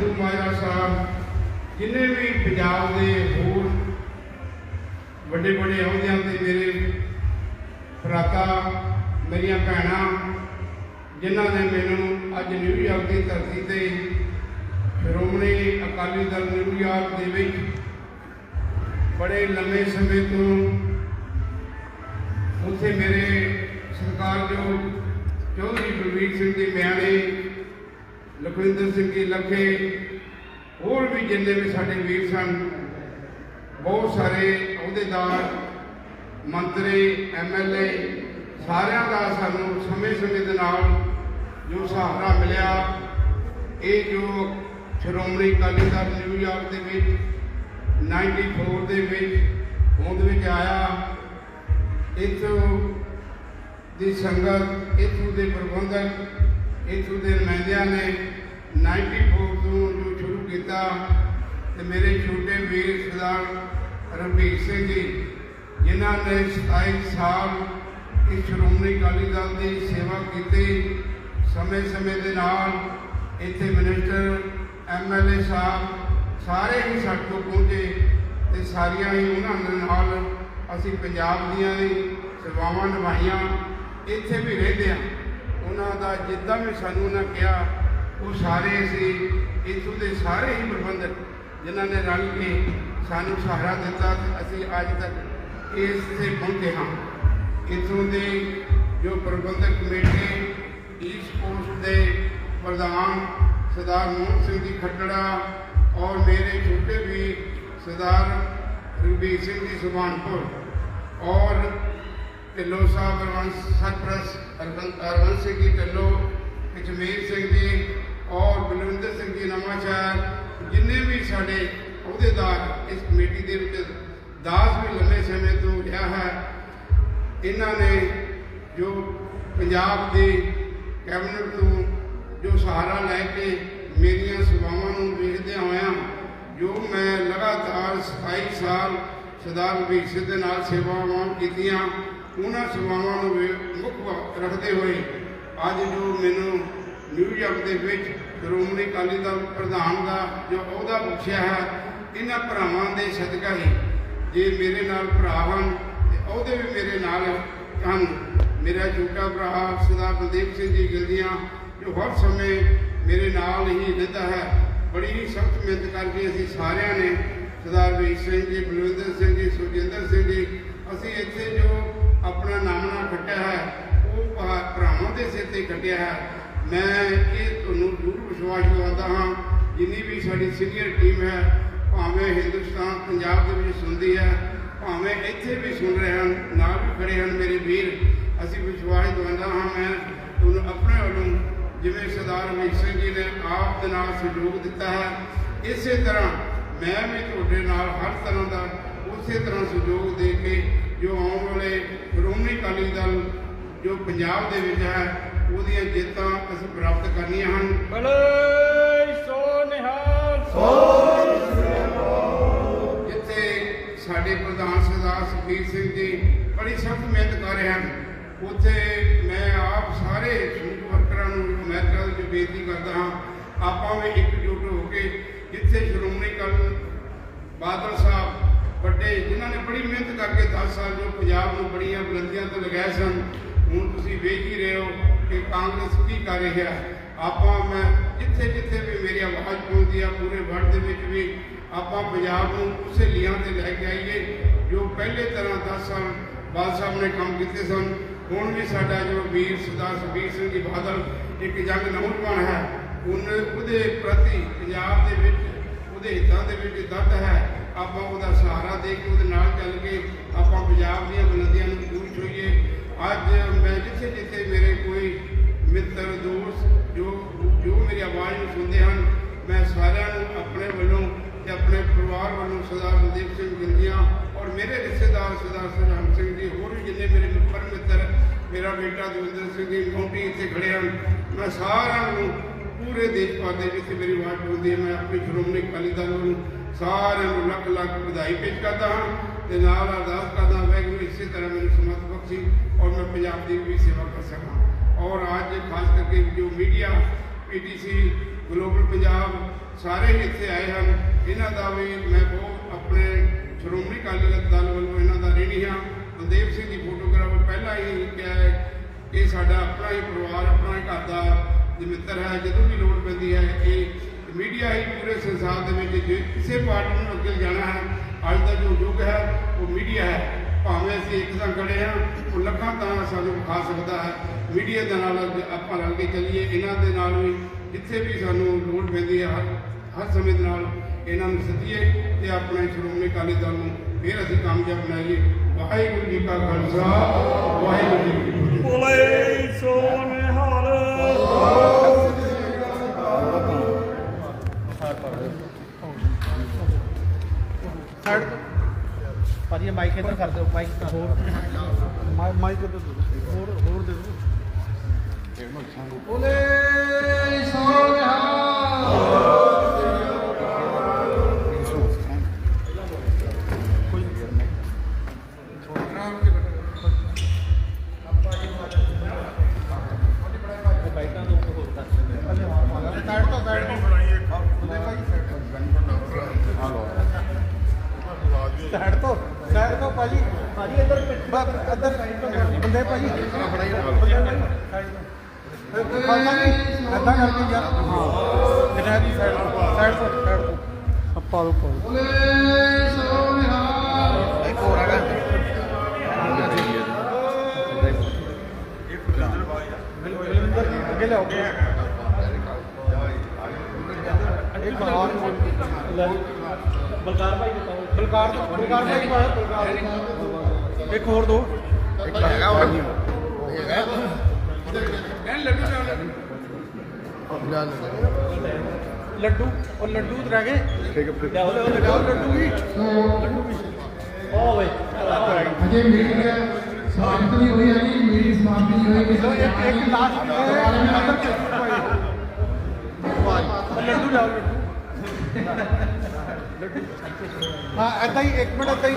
संधू माजरा साहब, जिन्हें भी पंजाब के होर बड़े बड़े अहुदियां ते मेरे भराता मेरिया भैन जिन्हों ने मैनू अज न्यूयॉर्क की धरती से श्रोमणी अकाली दल न्यूयॉर्क के विच बड़े लंबे समय तो उत्थे मेरे सरकार जो चौधरी बलवीर सिंह जी म्याणे, लखविंदर सिंह जी लखे, होर भी जिन्ने भी साडे वीर सन, बहुत सारे अहुदेदार, मंत्री, MLA सारिਆਂ ਦਾ ਸਾਨੂੰ ਸਮੇਂ-ਸਮੇਂ ਦੇ ਨਾਲ जो सहारा मिलिया। ये जो श्रोमणी अकाली दल न्यूयॉर्क के विच 94 ਦੇ ਵਿੱਚ होंद विच आया, इत्थों की संगत, इत्थों के प्रबंधक, इत्थों के नुमाइंदियां ने 94 तो जो शुरू किया, तो मेरे छोटे वीर सरदार रणबीर सिंह जी जिन्हों ने 27 साल इस श्रोमणी अकाली दल की सेवा की। समय समय के नाल इत्थे मिनिस्टर, MLA साहब सारे ही साडे कोल पहुँचे, तो सारिया ही उन्होंने नाल असीं पंजाब दीयां सेवावां निभाईयां। इत्थे भी रहिंदे आ, उन्हां दा जिद्दां भी सानूं उन्हां कहा, वो सारे असीं इत्थों के सारे ही प्रबंधक जिन्होंने रल के सानूं सहारा दिता, असीं अज तक इत्थे पहुँचे हाँ। इत्थों के जो प्रबंधक कमेटी ईस्ट कोस्ट के प्रधान सरदार मोहन सिंह जी खट्टड़ा और मेरे छोटे भी सरदार रणबीर सिंह जी सुभानपुर और ढिल्लो साहब हरवंश सिंह जी ढिल्लो, कश्मीर सिंह जी और बलविंदर सिंह जी नवांशहर, जिन्हें भी साढ़े अहुदेदार इस कमेटी के विच दास भी लंबे समय तो रहा है, इन्होंने जो पंजाब के कैबिनेट तो जो सहारा लैके मेरिया सेवावां नूं वेखदे होया, जो मैं लगातार 27 साल सरदार रणबीर सिंह दे नाल सेवावां कीतियां, उन्हां सेवावां नूं मुख रखते हुए अज जो मैनूं न्यूयॉर्क के विच श्रोमणी अकाली दल प्रधान का जो अहुदा बख्शिया है, इन्हां भरावां दे सदका ही जे मेरे नाल भरा हन ते अहुदे भी मेरे नाल हन। मेरा छोटा भरा सरदार बलदेव सिंह जी गिलदियाँ जो हर समय मेरे नाल ही रहता है, बड़ी ही सख्त मेहनत करके असीं सारिਆਂ ने सरदार वीर सिंह जी, बलविंदर सिंह जी, सुखजिंदर सिंह जी, असीं इत्थे जो अपना नामना खट्टिया है वो भरावां दे सिर ते खट्टिया है। मैं ये तुहानूं जरूर विश्वास दिवाता हाँ, जिन्नी भी साडी सीनियर टीम है, भावें हिंदुस्तान पंजाब दे विच सुनदी है, भावें इत्थे भी सुन रहे हैं, नाल भी खड़े हैं मेरे वीर, असीं विश्वास दिवाता हाँ। मैं तुहानूं अपने वल्लों जिवें सरदार रणबीर सिंह जी ने आप दे नाल सहयोग दिता है, इस तरह मैं भी तुहाडे नाल हर तरह का उस तरह सहयोग दे के जो आने वाले श्रोमणी अकाली दल जो पंजाब दे विच है उहदियां जित्तां असीं प्राप्त करनियां हन। जिथे साडे प्रधान सरदार सुखबीर सिंह जी बड़ी सख्त मेहनत कर रहे हैं, उत्थे मैं आप सारे सूट वर्करां नूं अमरीका विच बेनती करदा हाँ, आपां भी एकजुट हो के जिथे श्रोमणी अकाली बादल साहब बड़े जिन्होंने बड़ी मेहनत करके 10 साल जो पंजाब में बड़िया बुलंदियां तो लगाए सन, हुण तुसीं वेख ही रहे हो कि कांग्रेस की कर रही है। आपां मैं जिथे जिथे भी मेरी आवाज़ पहुँचती है पूरे वर्ल्ड के भी आपां पंजाब नूं उस लीआं ते लैके आईए जो पहले तरह 10 साल बादल साहब ने काम किए सन। हुण भी साडा जो वीर सरदार सुखबीर सिंह जी बादल एक जंग नौजवान है, उहदे प्रति पंजाब दे विच उहदे हितां दे विच दर्द है, आपां उहदा सहारा दे के उहदे नाल चल के आपां पंजाब दीआं बुलंदियां नूं पूरी होईए। अज मैं जिथे जिथे मेरे कोई मित्र दोस्त जो जो मेरी आवाज़ नूं सुनते हैं, मैं सारिਆਂ ਨੂੰ अपने वालों ते अपने परिवार वालों सरदार बलदेव सिंह गिलदियाँ और मेरे रिश्तेदार सरदार सरहंस सिंह जी होर भी जिन्ने मेरे पर मित्र, मेरा बेटा दविंदर सिंह जी मोटी इत्थे खड़े हैं, मैं सारिਆਂ ਨੂੰ पूरे देश भर के जिथे मेरी आवाज़ पहुँचती है मैं अपनी श्रोमणी अकाली दल नूं सारिਆਂ ਨੂੰ लख लख बधाई पेश करता हाँ ते नाल अरदास करदा वाहिगुरू इसी तरह मेरी समर्थ बख्शी और मैं पंजाब की भी सेवा कर सकां। और आज खास करके जो मीडिया PTC ग्लोबल पंजाब ਸਾਰੇ ਹੀ ਇੱਥੇ ਆਏ ਹਨ। ਇਹਨਾਂ ਦਾ ਵੀ ਮੈਂ ਬਹੁਤ ਆਪਣੇ ਸ਼੍ਰੋਮਣੀ ਅਕਾਲੀ ਦਲ ਵੱਲੋਂ ਇਹਨਾਂ ਦਾ ऋणी ਹਾਂ। ਬਲਦੇਵ ਸਿੰਘ ਦੀ ਫੋਟੋਗ੍ਰਾਫਰ ਪਹਿਲਾਂ ਹੀ ਕਿਹਾ ਹੈ, ਇਹ ਸਾਡਾ ਆਪਣਾ ਹੀ ਪਰਿਵਾਰ, ਆਪਣਾ ਹੀ ਘਰ ਦਾ ਮਿੱਤਰ ਹੈ। ਜਦੋਂ ਵੀ ਲੋੜ ਪੈਂਦੀ ਹੈ ਇਹ ਮੀਡੀਆ ਹੀ ਪੂਰੇ ਸੰਸਾਰ ਦੇ ਵਿੱਚ ਜੇ ਕਿਸੇ ਪਾਰਟੀ ਨੂੰ ਅੱਗੇ ਜਾਣਾ ਹੈ, ਅੱਜ ਦਾ ਜੋ ਯੁੱਗ ਹੈ ਉਹ ਮੀਡੀਆ ਹੈ। ਭਾਵੇਂ ਅਸੀਂ ਇੱਕ ਤਾਂ ਖੜੇ ਹਾਂ, ਉਹ ਲੱਖਾਂ ਤਾਂ ਸਾਨੂੰ ਵਿਖਾ ਸਕਦਾ ਹੈ। ਮੀਡੀਆ ਦੇ ਨਾਲ ਆਪਾਂ ਰਲ ਕੇ ਚੱਲੀਏ। ਇਹਨਾਂ ਦੇ ਨਾਲ ਵੀ ਜਿੱਥੇ ਵੀ ਸਾਨੂੰ ਲੋੜ ਪੈਂਦੀ ਹੈ ਹਰ ਸਮੇਂ ਦੇ ਨਾਲ ਇਹਨਾਂ ਨੂੰ ਸੱਦੀਏ ਤੇ ਆਪਣੇ ਸ਼੍ਰੋਮਣੀ ਅਕਾਲੀ ਦਲ ਨੂੰ ਫਿਰ ਅਸੀਂ ਕਾਮਯਾਬ ਬਣਾਈਏ। ਵਾਹਿਗੁਰੂ ਜੀ ਕਾ ਖਾਲਸਾ, ਵਾਹਿਗੁਰੂ ਜੀ ਕੀ ਫਤਿਹ। ਬੋਲੇ ਸੋ ਨਿਹਾਲ। ਸਾਈਡ ਤੋਂ ਭਾਜੀ ਮਾਈਕ ਇੱਧਰ ਕਰ ਦਿਓ। ਮਾਈਕ ਹੋਰ ਮਾਈਕ ਇੱਧਰ ਹੋਰ ਦੇ ਦਿਓ। ਬੋਲੇ ਸੋ ਸਾਈਡ ਤੋਂ ਭਾਜੀ ਇੱਧਰ ਬੰਦੇ ਭਾਜੀ ਇੱਦਾਂ ਕਰਕੇ ਯਾਰ ਹਾਂ ਦੀ ਸਾਈਡ ਤੋਂ ਆਪਾਂ ਨੂੰ ਪਾਓ। ਇੱਕ ਹੋਰ ਆ ਅੱਗੇ ਲਿਆਓ ਇੱਕ ਬਾਹਰ ਬਲਕਾਰ ਭਾਈ ਬਲਕਾਰ ਭਾਈ ਬਲਕਾਰ ਇੱਕ ਹੋਰ ਦੋ ਇੱਕ ਹੈਗਾ ਲੱਡੂ ਉਹ ਲੱਡੂ ਰਹਿ ਗਏ। ਠੀਕ ਹੈ ਲੱਡੂ ਵੀ ਓ ਵੇ ਅਜੇ ਮੀਟਿੰਗ ਸਮਾਪਤ ਨਹੀਂ ਹੋਈ ਹੈ। ਮੇਰੀ ਸਮਾਪਤੀ ਨਹੀਂ ਹੋਈ। ਇੱਕ ਲਾਸਟ ਲੱਡੂ ਲਿਆਓ ਲੱਡੂ ਹਾਂ ਏਦਾਂ ਹੀ ਇੱਕ ਮਿੰਟ ਏਦਾਂ ਹੀ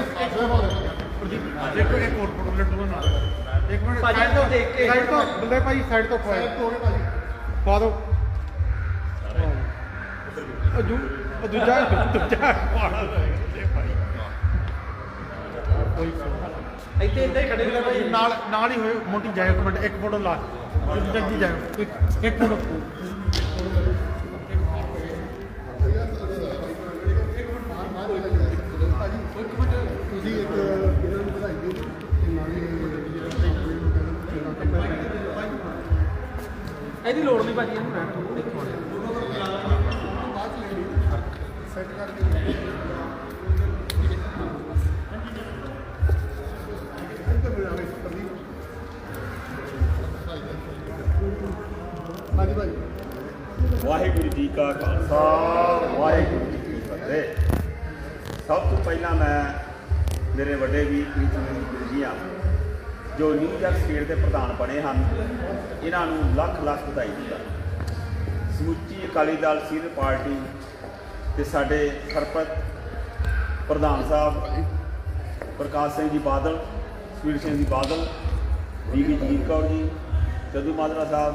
ਦੇਖੋ ਇੱਕ ਹੋਰ ਫੋਟੋ ਲੱਡੂ ਨਾਲ ਇੱਕ ਮਿੰਟ ਸਾਈਡ ਤੋਂ ਦੇਖ ਕੇ ਸਾਈਡ ਤੋਂ ਬੱਲੇ ਭਾਈ ਸਾਈਡ ਤੋਂ ਖਵਾ ਦਿਓ ਦੂਜਾ ਖਵਾਣਾ ਇੱਥੇ ਇੱਦਾਂ ਹੀ ਖੜੇ ਨੇ ਭਾਈ ਨਾਲ ਹੀ ਹੋਏ ਮੋਟੀ ਜਾਇਓ ਇੱਕ ਮਿੰਟ ਇੱਕ ਫੋਟੋ ਲਾ ਜਲਦੀ ਜਾਇਓ ਇੱਕ ਫੋਟੋ ਇਹਦੀ ਲੋੜ ਨਹੀਂ ਭਾਜੀ ਇਹਨੂੰ ਰਹਿਣ ਦਿਓ। ਸੈੱਟ ਕਰਕੇ ਵਾਹਿਗੁਰੂ ਜੀ ਕਾ ਖਾਲਸਾ, ਵਾਹਿਗੁਰੂ ਜੀ ਕੀ ਫਤਿਹ। ਸਭ ਤੋਂ ਪਹਿਲਾਂ ਮੈਂ ਮੇਰੇ ਵੱਡੇ ਵੀਰ ਪ੍ਰੀਤਮ ਜੀ ਜੋ ਨਿਊਯਾਰਕ ਸਟੇਟ ਦੇ ਪ੍ਰਧਾਨ ਬਣੇ ਹਨ, ਇਹਨਾਂ ਨੂੰ ਲੱਖ ਲੱਖ ਵਧਾਈ ਦਿੰਦਾ। ਸਮੁੱਚੀ ਅਕਾਲੀ ਦਲ ਸੀਨੀਅਰ ਪਾਰਟੀ ਤੇ ਸਾਡੇ ਸਰਪੰਚ ਪ੍ਰਧਾਨ ਸਾਹਿਬ ਪ੍ਰਕਾਸ਼ ਸਿੰਘ ਜੀ ਬਾਦਲ, ਸੁਖਬੀਰ ਸਿੰਘ ਜੀ ਬਾਦਲ, ਬੀਬੀ ਜਗੀਰ ਕੌਰ ਜੀ, ਜੱਦੂ ਮਾਜਰਾ ਸਾਹਿਬ,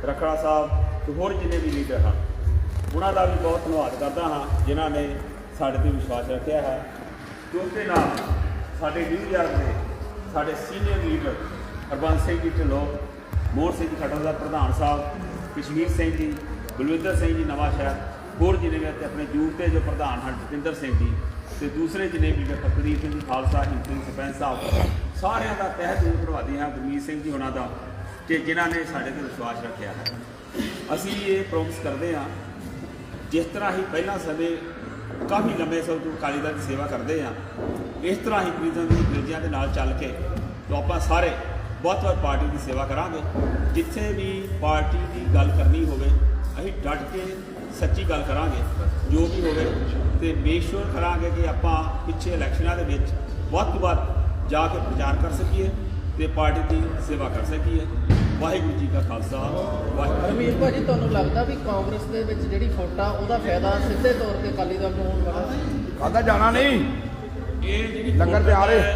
ਰਖੜਾ ਸਾਹਿਬ ਤੇ ਹੋਰ ਜਿੰਨੇ ਵੀ ਲੀਡਰ ਹਨ, ਉਹਨਾਂ ਦਾ ਵੀ ਬਹੁਤ ਧੰਨਵਾਦ ਕਰਦਾ ਹਾਂ ਜਿਨ੍ਹਾਂ ਨੇ ਸਾਡੇ 'ਤੇ ਵਿਸ਼ਵਾਸ ਰੱਖਿਆ ਹੈ। ਤੇ ਉਹਦੇ ਨਾਲ ਸਾਡੇ ਨਿਊਯਾਰਕ ਦੇ ਸਾਡੇ ਸੀਨੀਅਰ ਲੀਡਰ ਹਰਬੰਸ ਸਿੰਘ ਜੀ ਢਿੱਲੋਂ, ਮੋਹਨ ਸਿੰਘ ਜੀ ਖੱਟਰ ਦਾ ਪ੍ਰਧਾਨ ਸਾਹਿਬ, ਕਸ਼ਮੀਰ ਸਿੰਘ ਜੀ, ਬਲਵਿੰਦਰ ਸਿੰਘ ਜੀ ਨਵਾਂ ਸ਼ਹਿਰ, ਹੋਰ ਜਿੰਨੇ ਵੀ ਅਤੇ ਆਪਣੇ ਯੂਥ ਦੇ ਜੋ ਪ੍ਰਧਾਨ ਹਨ ਜਤਿੰਦਰ ਸਿੰਘ ਜੀ ਤੇ ਦੂਸਰੇ ਜਿੰਨੇ ਵੀ ਕੁਲਦੀਪ ਸਿੰਘ ਜੀ ਖਾਲਸਾ, ਹਿੰਦ ਸਿੰਘ ਸਰਪੰਚ ਸਾਹਿਬ, ਸਾਰਿਆਂ ਦਾ ਤਹਿ ਦਿਲੋਂ ਧੰਨਵਾਦੀ ਹਾਂ ਗੁਰਮੀਤ ਸਿੰਘ ਜੀ ਉਹਨਾਂ ਦਾ ਕਿ ਜਿਨ੍ਹਾਂ ਨੇ ਸਾਡੇ 'ਤੇ ਵਿਸ਼ਵਾਸ ਰੱਖਿਆ ਹੈ। ਅਸੀਂ ਇਹ ਪ੍ਰੋਮਿਸ ਕਰਦੇ ਹਾਂ ਜਿਸ ਤਰ੍ਹਾਂ ਹੀ ਪਹਿਲਾਂ ਸਮੇਂ ਕਾਫੀ ਲੰਬੇ ਸਮੇਂ ਤੋਂ ਅਕਾਲੀ ਦਲ ਦੀ ਸੇਵਾ ਕਰਦੇ ਹਾਂ, ਇਸ ਤਰ੍ਹਾਂ ਹੀ ਪ੍ਰੀਤਮ ਦੀ ਅੰਗਰੇਜ਼ਾਂ ਦੇ ਨਾਲ ਚੱਲ ਕੇ ਤਾਂ ਆਪਾਂ ਸਾਰੇ ਬਹੁਤ ਪਾਰਟੀ ਦੀ ਸੇਵਾ ਕਰਾਂਗੇ। ਜਿੱਥੇ ਵੀ ਪਾਰਟੀ ਦੀ ਗੱਲ ਕਰਨੀ ਹੋਵੇ ਅਸੀਂ ਡਟ ਕੇ ਸੱਚੀ ਗੱਲ ਕਰਾਂਗੇ, ਜੋ ਵੀ ਹੋਵੇ, ਤੇ ਮੇਕ ਸ਼ੋਰ ਕਰਾਂਗੇ ਕਿ ਆਪਾਂ ਪਿੱਛੇ ਇਲੈਕਸ਼ਨਾਂ ਦੇ ਵਿੱਚ ਵੱਧ ਤੋਂ ਵੱਧ ਜਾ ਕੇ ਪ੍ਰਚਾਰ ਕਰ ਸਕੀਏ ਤੇ ਪਾਰਟੀ ਦੀ ਸੇਵਾ ਕਰ ਸਕੀਏ। ਵਾਹਿਗੁਰੂ ਜੀ ਕਾ ਖਾਲਸਾ, ਵਾਹਿਗੁਰੂ। ਰਮੀਰ ਭਾਜੀ, ਤੁਹਾਨੂੰ ਲੱਗਦਾ ਵੀ ਕਾਂਗਰਸ ਦੇ ਵਿੱਚ ਜਿਹੜੀ ਫੋਟ ਆ ਉਹਦਾ ਫਾਇਦਾ ਸਿੱਧੇ ਤੌਰ ਤੇ ਅਕਾਲੀ ਦਲ ਨੂੰ ਹੋਣ ਵਾਲਾ? ਕਾਹਦਾ ਜਾਣਾ ਨਹੀਂ, ਇਹ ਜਿਹੜੀ ਲੰਗਰ ਤੇ ਆ ਰਹੇ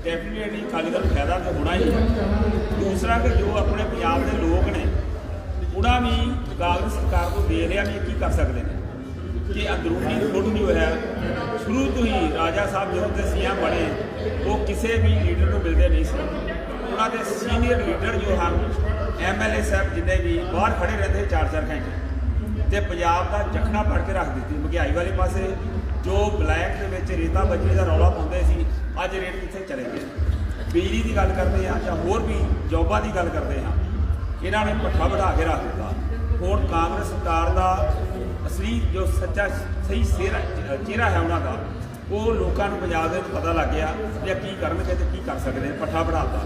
ਡੈਫੀਨੇਟਲੀ ਅਕਾਲੀ ਦਲ ਫਾਇਦਾ ਤਾਂ ਹੋਣਾ ਹੀ ਹੈ। ਦੂਸਰਾ ਕਿ ਜੋ ਆਪਣੇ ਪੰਜਾਬ ਦੇ ਲੋਕ ਨੇ ਉਹਨਾਂ ਵੀ ਕਾਂਗਰਸ ਸਰਕਾਰ ਨੂੰ ਦੇ ਰਿਹਾ ਵੀ ਕੀ ਕਰ ਸਕਦੇ ਨੇ। ਕਿ ਅੰਦਰੂਨੀ ਗੁੱਟ ਜੋ ਹੈ ਸ਼ੁਰੂ ਤੋਂ ਹੀ ਰਾਜਾ ਸਾਹਿਬ ਜਦੋਂ ਦੇ ਸੀਐਮ ਬਣੇ ਉਹ ਕਿਸੇ ਵੀ ਲੀਡਰ ਨੂੰ ਮਿਲਦੇ ਨਹੀਂ ਸੀ। ਉਹਨਾਂ ਦੇ ਸੀਨੀਅਰ ਲੀਡਰ ਜੋ ਹਨ MLA ਸਾਹਿਬ ਜਿੰਨੇ ਵੀ ਬਾਹਰ ਖੜੇ ਰਹਿੰਦੇ 4-4 ਘੰਟੇ ਤੇ ਪੰਜਾਬ ਦਾ ਜਖਣਾ ਫੜ ਕੇ ਰੱਖ ਦਿੱਤੀ। ਮਹਿੰਗਾਈ ਵਾਲੇ ਪਾਸੇ ਜੋ ਬਲੈਕ ਦੇ ਵਿੱਚ ਰੇਤਾ ਬਜਰੀ ਦਾ ਰੌਲਾ ਪਾਉਂਦੇ ਸੀ ਅੱਜ ਰੇਟ ਕਿੱਥੇ ਚਲੇ ਗਏ। ਬਿਜਲੀ ਦੀ ਗੱਲ ਕਰਦੇ ਹਾਂ ਜਾਂ ਹੋਰ ਵੀ ਜੋਬਾਂ ਦੀ ਗੱਲ ਕਰਦੇ ਹਾਂ, ਇਹਨਾਂ ਨੇ ਭੱਠਾ ਵਧਾ ਕੇ ਰੱਖ ਦਿੱਤਾ। ਹੁਣ ਕਾਂਗਰਸ ਸਰਕਾਰ ਦਾ ਅਸਲੀ ਜੋ ਸੱਚਾ ਸਹੀ ਚਿਹਰਾ ਹੈ ਉਹਨਾਂ ਦਾ ਉਹ ਲੋਕਾਂ ਨੂੰ ਪੰਜਾਬ ਦੇ ਵਿੱਚ ਪਤਾ ਲੱਗ ਗਿਆ ਜਾਂ ਕੀ ਕਰਨਗੇ ਤੇ ਕੀ ਕਰ ਸਕਦੇ ਆ। ਭੱਠਾ ਵਧਾਤਾ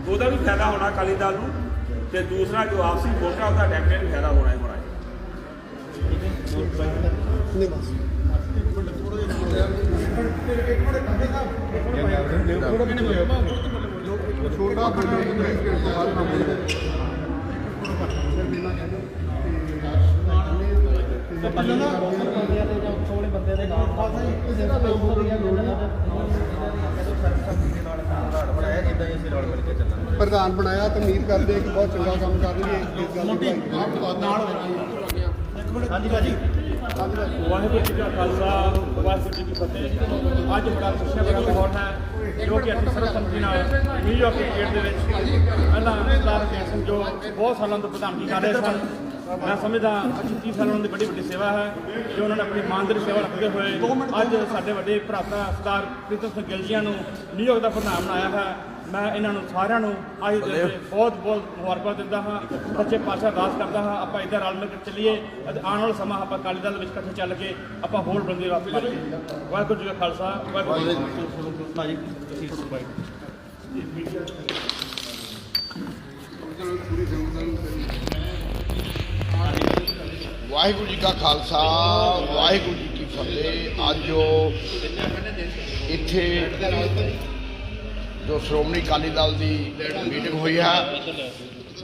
ਉਹਦਾ ਵੀ ਫਾਇਦਾ ਹੋਣਾ ਅਕਾਲੀ ਦਲ ਨੂੰ, ਤੇ ਦੂਸਰਾ ਜੋ ਆਪਸੀ ਵੋਟ ਆ ਉਹਦਾ ਡੈਫੀਨੇਟਲੀ ਫਾਇਦਾ ਹੋਣਾ ਹੀ ਹੋਣਾ ਹੈ। ਛੋਟਾ ਬੰਦੇ ਦੇ ਨਾਮ ਪ੍ਰਧਾਨ ਬਣਾਇਆ ਤਾਂ ਉਮੀਦ ਕਰਦੇ ਕਿ ਬਹੁਤ ਚੰਗਾ ਕੰਮ ਕਰਨਗੇ ਇਸ ਗੱਲ ਦੀ ਨਾਲ ਹਾਂਜੀ ਭਾਜੀ। ਵਾਹਿਗੁਰੂ ਜੀ ਕਾ ਖਾਲਸਾ ਵਾਹਿਗੁਰੂ ਜੀ ਕੀ ਫਤਿਹ। ਅੱਜ ਬੜਾ ਖੁਸ਼ੀਆਂ ਭਰਾ ਮਾਹੌਲ ਹੈ ਜੋ ਕਿ ਅਸੀਂ ਸਰਬਸੰਮਤੀ ਨਾਲ ਨਿਊਯਾਰਕ ਕ੍ਰਿਕਟ ਦੇ ਵਿੱਚ ਪਹਿਲਾਂ ਸਰਦਾਰ ਜੈਨ ਸਿੰਘ ਜੋ ਬਹੁਤ ਸਾਲਾਂ ਤੋਂ ਪ੍ਰਧਾਨਗੀ ਕਰ ਰਹੇ ਸਨ। ਮੈਂ ਸਮਝਦਾ 30 ਸਾਲਾਂ ਦੀ ਵੱਡੀ ਸੇਵਾ ਹੈ ਜੋ ਉਹਨਾਂ ਨੇ ਆਪਣੀ ਇਮਾਨਦਾਰੀ ਸੇਵਾ ਰੱਖਦੇ ਹੋਏ ਅੱਜ ਸਾਡੇ ਵੱਡੇ ਭਰਾਤਾ ਸਰਦਾਰ ਪ੍ਰੀਤਮ ਸਿੰਘ ਗਿੱਲ ਜੀਆਂ ਨੂੰ ਨਿਊਯਾਰਕ ਦਾ ਪ੍ਰਧਾਨ ਬਣਾਇਆ ਹੈ। ਮੈਂ ਇਹਨਾਂ ਨੂੰ ਸਾਰਿਆਂ ਨੂੰ ਅੱਜ ਦੇ ਬਹੁਤ ਮੁਬਾਰਕਬਾਦ ਦਿੰਦਾ ਹਾਂ। ਸੱਚੇ ਪਾਤਸ਼ਾਹ ਅਰਦਾਸ ਕਰਦਾ ਹਾਂ ਆਪਾਂ ਇੱਧਰ ਰਲ ਮਿਲ ਕੇ ਚੱਲੀਏ ਅਤੇ ਆਉਣ ਵਾਲਾ ਸਮਾਂ ਆਪਾਂ ਅਕਾਲੀ ਦਲ ਵਿੱਚ ਇਕੱਠੇ ਚੱਲ ਕੇ ਆਪਾਂ ਹੋਰ ਬੰਦੇ ਰਾਤ ਮਾਰੀਏ। ਵਾਹਿਗੁਰੂ ਜੀ ਕਾ ਖਾਲਸਾ ਵਾਹਿਗੁਰੂ ਜੀ ਕੀ ਫਤਿਹ। ਵਾਹਿਗੁਰੂ ਜੀ ਕਾ ਖਾਲਸਾ ਵਾਹਿਗੁਰੂ ਜੀ ਕੀ ਫਤਿਹ। ਅੱਜ ਜੋ ਇੱਥੇ ਜੋ ਸ਼੍ਰੋਮਣੀ ਅਕਾਲੀ ਦਲ ਦੀ ਮੀਟਿੰਗ ਹੋਈ ਹੈ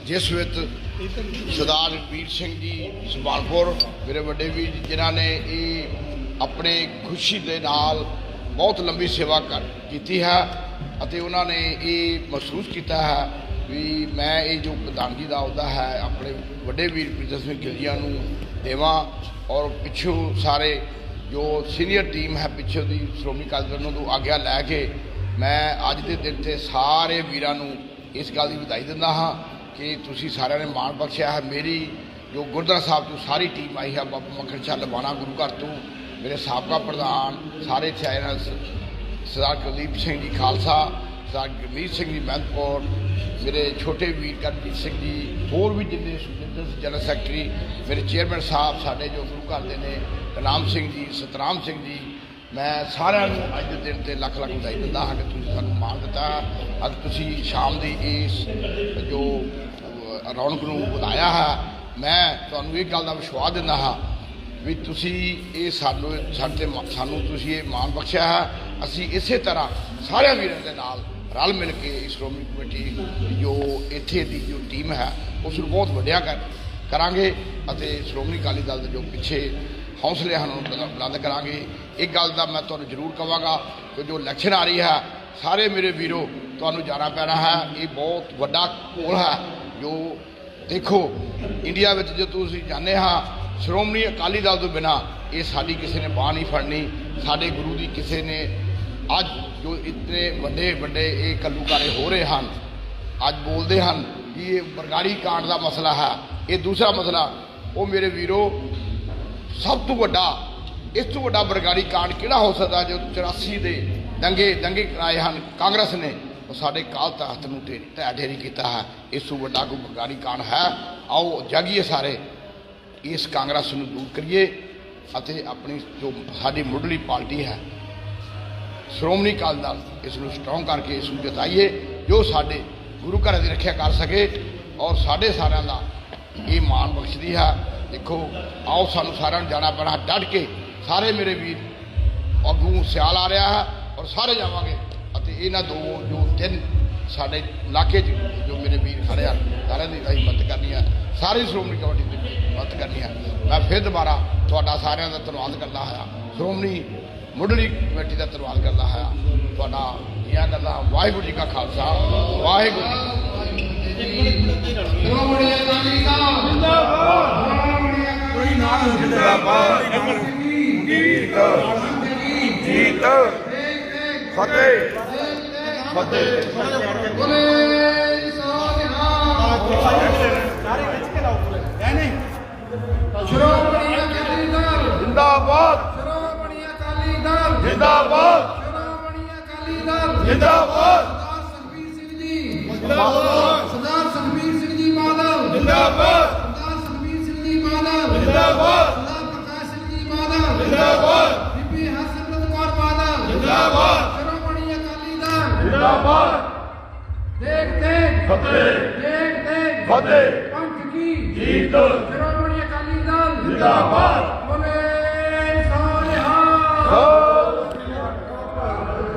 ਜਿਸ ਵਿੱਚ ਸਰਦਾਰ ਰਘਬੀਰ ਸਿੰਘ ਜੀ ਸੁਭਾਨਪੁਰ ਮੇਰੇ ਵੱਡੇ ਵੀਰ ਜਿਨ੍ਹਾਂ ਨੇ ਇਹ ਆਪਣੇ ਖੁਸ਼ੀ ਦੇ ਨਾਲ ਬਹੁਤ ਲੰਬੀ ਸੇਵਾ ਕੀਤੀ ਹੈ ਅਤੇ ਉਹਨਾਂ ਨੇ ਇਹ ਮਹਿਸੂਸ ਕੀਤਾ ਹੈ ਵੀ ਮੈਂ ਇਹ ਜੋ ਪ੍ਰਧਾਨਗੀ ਦਾ ਅਹੁਦਾ ਹੈ ਆਪਣੇ ਵੱਡੇ ਵੀਰ ਪ੍ਰੀਤਮ ਸਿੰਘ ਗਿੱਲ ਜੀਆਂ ਨੂੰ ਦੇਵਾਂ ਔਰ ਪਿੱਛੋਂ ਸਾਰੇ ਜੋ ਸੀਨੀਅਰ ਟੀਮ ਹੈ ਪਿੱਛੋਂ ਦੀ ਸ਼੍ਰੋਮਣੀ ਅਕਾਲੀ ਦਲ ਨੂੰ ਆਗਿਆ ਲੈ ਕੇ ਮੈਂ ਅੱਜ ਦੇ ਦਿਨ 'ਤੇ ਸਾਰੇ ਵੀਰਾਂ ਨੂੰ ਇਸ ਗੱਲ ਦੀ ਵਧਾਈ ਦਿੰਦਾ ਹਾਂ ਕਿ ਤੁਸੀਂ ਸਾਰਿਆਂ ਨੇ ਮਾਣ ਬਖਸ਼ਿਆ ਹੈ। ਮੇਰੀ ਜੋ ਗੁਰਦੁਆਰਾ ਸਾਹਿਬ ਤੋਂ ਸਾਰੀ ਟੀਮ ਆਈ ਹੈ ਬਾਬਾ ਮੱਖਣ ਸ਼ਾਹ ਲਵਾਣਾ ਗੁਰੂ ਘਰ ਤੋਂ ਮੇਰੇ ਸਾਬਕਾ ਪ੍ਰਧਾਨ ਸਾਰੇ ਇੱਥੇ ਆਏ ਹਨ ਸਰਦਾਰ ਕੁਲਦੀਪ ਸਿੰਘ ਜੀ ਖਾਲਸਾ ਸਰਦਾਰ ਗੁਰਮੀਤ ਸਿੰਘ ਜੀ ਮਹਿੰਦਪੁਰ ਮੇਰੇ ਛੋਟੇ ਵੀਰ ਕਰਮਜੀਤ ਸਿੰਘ ਜੀ ਹੋਰ ਵੀ ਜਿੰਨੇ ਜਨਰਲ ਸੈਕਟਰੀ ਮੇਰੇ ਚੇਅਰਮੈਨ ਸਾਹਿਬ ਸਾਡੇ ਜੋ ਗੁਰੂ ਘਰ ਦੇ ਨੇ ਗੁਰਨਾਮ ਸਿੰਘ ਜੀ ਸਤਨਾਮ ਸਿੰਘ ਜੀ ਮੈਂ ਸਾਰਿਆਂ ਨੂੰ ਅੱਜ ਦੇ ਦਿਨ 'ਤੇ ਲੱਖ ਵਧਾਈ ਦਿੰਦਾ ਹਾਂ ਕਿ ਤੁਸੀਂ ਸਾਨੂੰ ਮਾਣ ਦਿੱਤਾ। ਅੱਜ ਤੁਸੀਂ ਸ਼ਾਮ ਦੀ ਇਸ ਜੋ ਰੌਣਕ ਨੂੰ ਵਧਾਇਆ ਹੈ। ਮੈਂ ਤੁਹਾਨੂੰ ਇਹ ਗੱਲ ਦਾ ਵਿਸ਼ਵਾਸ ਦਿੰਦਾ ਹਾਂ ਵੀ ਤੁਸੀਂ ਇਹ ਸਾਨੂੰ ਤੁਸੀਂ ਇਹ ਮਾਣ ਬਖਸ਼ਿਆ ਹੈ। ਅਸੀਂ ਇਸੇ ਤਰ੍ਹਾਂ ਸਾਰਿਆਂ ਵੀਰਾਂ ਦੇ ਨਾਲ ਰਲ ਮਿਲ ਕੇ ਸ਼੍ਰੋਮਣੀ ਕਮੇਟੀ ਜੋ ਇੱਥੇ ਦੀ ਜੋ ਟੀਮ ਹੈ ਉਸ ਨੂੰ ਬਹੁਤ ਵੱਡਿਆ ਕਰਾਂਗੇ ਅਤੇ ਸ਼੍ਰੋਮਣੀ ਅਕਾਲੀ ਦਲ ਦੇ ਜੋ ਪਿੱਛੇ ਹੌਸਲੇ ਹਨ ਉਹਨੂੰ ਬੁਲੰਦ ਕਰਾਂਗੇ। ਇੱਕ ਗੱਲ ਦਾ ਮੈਂ ਤੁਹਾਨੂੰ ਜ਼ਰੂਰ ਕਹਾਂਗਾ ਕਿ ਜੋ ਇਲੈਕਸ਼ਨ ਆ ਰਹੀ ਹੈ ਸਾਰੇ ਮੇਰੇ ਵੀਰੋ ਤੁਹਾਨੂੰ ਜਾਣਾ ਪੈਣਾ ਹੈ। ਇਹ ਬਹੁਤ ਵੱਡਾ ਘੋਲ ਹੈ ਜੋ ਦੇਖੋ ਇੰਡੀਆ ਵਿੱਚ ਜੋ ਤੁਸੀਂ ਜਾਣਦੇ ਹਾਂ ਸ਼੍ਰੋਮਣੀ ਅਕਾਲੀ ਦਲ ਤੋਂ ਬਿਨਾਂ ਇਹ ਸਾਡੀ ਕਿਸੇ ਨੇ ਬਾਂਹ ਨਹੀਂ ਫੜਨੀ। ਸਾਡੇ ਗੁਰੂ ਦੀ ਕਿਸੇ ਨੇ ਅੱਜ ਜੋ ਇਤਨੇ ਵੱਡੇ ਇਹ ਘੱਲੂਘਾਰੇ ਹੋ ਰਹੇ ਹਨ ਅੱਜ ਬੋਲਦੇ ਹਨ ਕਿ ਇਹ ਬਰਗਾੜੀ ਕਾਂਡ ਦਾ ਮਸਲਾ ਹੈ। ਇਹ ਦੂਸਰਾ ਮਸਲਾ ਉਹ ਮੇਰੇ ਵੀਰੋ ਸਭ ਤੋਂ ਵੱਡਾ ਇਸ ਤੋਂ ਵੱਡਾ ਬਰਗਾੜੀ ਕਾਂਡ ਕਿਹੜਾ ਹੋ ਸਕਦਾ ਜੋ 84 ਦੇ ਦੰਗੇ ਕਰਾਏ ਹਨ ਕਾਂਗਰਸ ਨੇ ਉਹ ਸਾਡੇ ਕਾਲ ਤਖਤ ਨੂੰ ਢਹਿ ਢੇਰੀ ਕੀਤਾ ਹੈ। ਇਸ ਤੋਂ ਵੱਡਾ ਕੋਈ ਬਰਗਾੜੀ ਕਾਂਡ ਹੈ। ਆਓ ਜਾਗੀਏ ਸਾਰੇ ਇਸ ਕਾਂਗਰਸ ਨੂੰ ਦੂਰ ਕਰੀਏ ਅਤੇ ਆਪਣੀ ਜੋ ਸਾਡੀ ਮੁੱਢਲੀ ਪਾਰਟੀ ਹੈ ਸ਼੍ਰੋਮਣੀ ਅਕਾਲੀ ਦਲ ਇਸ ਨੂੰ ਸਟਰੋਂਗ ਕਰਕੇ ਇਸ ਨੂੰ ਜਿਤਾਈਏ ਜੋ ਸਾਡੇ ਗੁਰੂ ਘਰ ਦੀ ਰੱਖਿਆ ਕਰ ਸਕੇ ਔਰ ਸਾਡੇ ਸਾਰਿਆਂ ਦਾ ਇਹ ਮਾਣ ਬਖਸ਼ਦੀ ਹੈ। ਦੇਖੋ ਆਓ ਸਾਨੂੰ ਸਾਰਿਆਂ ਨੂੰ ਜਾਣਾ ਪੈਣਾ ਡਟ ਕੇ ਸਾਰੇ ਮੇਰੇ ਵੀਰ ਅੱਗੋਂ ਸਿਆਲ ਆ ਰਿਹਾ ਹੈ ਔਰ ਸਾਰੇ ਜਾਵਾਂਗੇ ਅਤੇ ਇਹਨਾਂ ਜੋ ਤਿੰਨ ਸਾਡੇ ਇਲਾਕੇ 'ਚ ਜੋ ਮੇਰੇ ਵੀਰ ਖੜੇ ਹਨ ਸਾਰਿਆਂ ਦੀ ਅਸੀਂ ਮਦਦ ਕਰਨੀ ਹੈ। ਸਾਰੀ ਸ਼੍ਰੋਮਣੀ ਕਮੇਟੀ ਦੀ ਮਦਦ ਕਰਨੀ ਹੈ। ਮੈਂ ਫਿਰ ਦੁਬਾਰਾ ਤੁਹਾਡਾ ਸਾਰਿਆਂ ਦਾ ਧੰਨਵਾਦ ਕਰਦਾ ਹਾਂ। ਸ਼੍ਰੋਮਣੀ ਮੁੱਢਲੀ ਕਮੇਟੀ ਦਾ ਧੰਨਵਾਦ ਕਰਦਾ ਹਾਂ। ਤੁਹਾਡਾ ਜੀਆਂ ਕਰਦਾ। ਵਾਹਿਗੁਰੂ ਜੀ ਕਾ ਖਾਲਸਾ ਵਾਹਿਗੁਰੂ ਜੀ ਜੀਤ ਜੀਤ ਫਤਿਹ ਫਤਿਹ ਬੋਲੇ ਸੋਨਿਹਾਲ ਸ਼੍ਰੋਮਣੀ ਅਕਾਲੀ ਦਲ ਜਿੰਦਾਬਾਦ ਸ਼੍ਰੋਮਣੀ ਅਕਾਲੀ ਦਲ ਜਿੰਦਾਬਾਦ ਸ਼੍ਰੋਮਣੀ ਅਕਾਲੀ ਦਲ ਜਿੰਦਾਬਾਦ ਸਰਦਾਰ ਸੁਖਬੀਰ ਸਿੰਘ ਜੀ ਸਰਦਾਰ ਸੁਖਬੀਰ ਸਿੰਘ ਜੀ ਬਾਦਲ ਜਿੰਦਾਬਾਦ ਸਰਦਾਰ ਸੁਖਬੀਰ ਸਿੰਘ ਜੀ ਬਾਦਲ ਜਿੰਦਾਬਾਦ ਸਰਦਾਰ ਪ੍ਰਕਾਸ਼ ਸਿੰਘ ਜੀ ਬਾਦਲ ਜਿੰਦਾਬਾਦ ਬੀਬੀ ਹਰਸਿਮਰਤ ਕੌਰ ਬਾਦਲ ਜਿੰਦਾਬਾਦ ਸ਼੍ਰੋਮਣੀ ਅਕਾਲੀ ਦਲ ਜਿੰਦਾਬਾਦ ਦੇਖ ਦੇਖ ਫਤਿਹ ਦੇਖ ਦੇਖ ਫਤਿਹ ਪੰਥ ਕੀ ਜੀਤ ਸ਼੍ਰੋਮਣੀ ਅਕਾਲੀ ਦਲ ਜਿੰਦਾਬਾਦ ਬੋਲੇ ਸੋਨਿਹਾਲ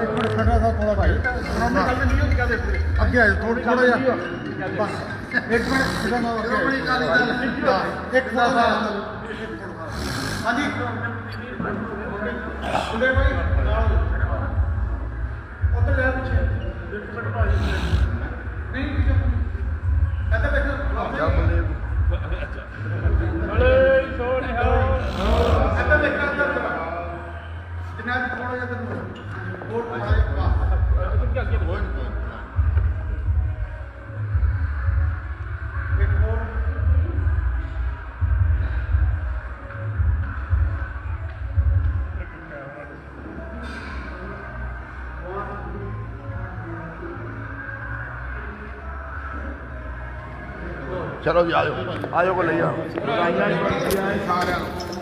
ਇੱਕ ਮਿੰਟ ਖੜਾ ਸਾਹਿਬ ਥੋੜਾ ਭਾਈ ਸ਼੍ਰੋਮਣੀ ਅਕਾਲੀ ਦਲ ਨਹੀਂ ਕਹਿੰਦੇ ਅੱਗੇ ਆ ਜਾਓ ਥੋੜਾ ਜਿਹਾ ਬਸ ਇੱਕ ਮਿੰਟ ਸਿੱਧਾ ਨਾ ਸ਼੍ਰੋਮਣੀ ਅਕਾਲੀ ਦਲ ਇੱਕ ਥੋੜਾ ਹਾਂਜੀ ਸੁਣੇ ਭਾਈ ਉੱਧਰ ਲੈ ਪਿੱਛੇ ਇੱਕ ਮਿੰਟ ਭਾਈ ਨਹੀਂ ਇੱਧਰ ਦੇਖੋ ਬੜੇ ਸੋਹਣੇ ਹੋ ਇੱਧਰ ਦੇਖੋ ਇੱਧਰ ਜਿੰਨਾ ਵੀ ਥੋੜਾ ਜਿਹਾ ਤੈਨੂੰ ਹੋਰ ਥੋੜਾ ਜਿਹਾ ਅੱਗੇ ਹੋ ਇੱਕ ਹੋਰ ਚਲੋ ਜੀ ਆਜੋ ਆਜੋ ਕੋ ਲਈ ਆ ਸਾਰਿਆਂ ਨੂੰ